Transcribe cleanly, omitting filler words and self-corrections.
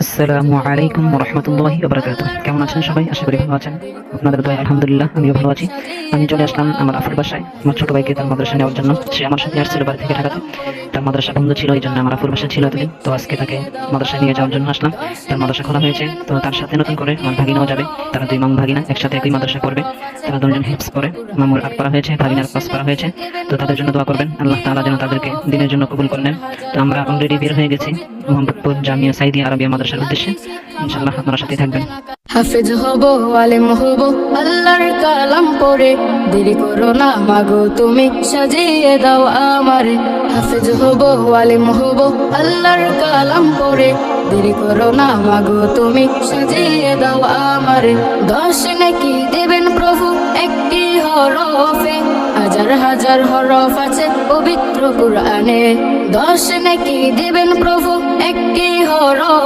আসসালামু আলাইকুম ওয়া রাহমাতুল্লাহি ওয়া বারাকাতুহু। কেমন আছেন সবাই? আশা করি ভালো আছেন। আপনাদের দোয়ায় আলহামদুলিল্লাহ আমিও ভালো আছি। আমি চলে আসলাম আমার আফুর বাসায় আমার ছোট ভাইকে তার মাদ্রাসা নেওয়ার জন্য। সে আমার সাথে আসছিল বাড়ি থেকে ঢাকাতে। তার মাদ্রাসা বন্ধ ছিল, এই জন্য আমার আফুর বাসায় ছিল এতদিন। তো আজকে তাকে মাদ্রাসায় নিয়ে যাওয়ার জন্য আসলাম। তার মাদ্রাসা খোলা হয়েছে, তো তার সাথে নতুন করে আমার ভাগিনাও যাবে। তারা দুই মামু ভাগিনা একসাথে একই মাদ্রাসা করবে। তারা দুজন হিফজ পড়ে। মামুর 8 পারা হয়েছে, ভাগিনার 5 পারা হয়েছে। তো তাদের জন্য দোয়া করবেন, আল্লাহ তাআলা যেন তাদেরকে দিনের জন্য কবুল করে নেন। তো আমরা অলরেডি বের হয়ে গেছি মোহাম্মদপুর জামিয়া সাইদিয়া আরবিয়া মাদ্রাসার উদ্দেশ্যে। ইনশাআল্লাহ আপনারা সাথে থাকবেন। হাফেজ হব আলেম হব আল্লাহর কালাম পড়ে, দেরি করো না মাগো তুমি সাজিয়ে দাও আমারে। হাফেজ হব আলেম হব আল্লাহর কালাম পড়ে, দেরি করো না মাগো তুমি সাজিয়ে দাও আমারে। 10 নাকি দেবেন প্রভু একটি হরফে, হাজার হাজার হরফ আছে পবিত্র কুরআনে। 10 নাকি দেবেন প্রভু একটি হরফ।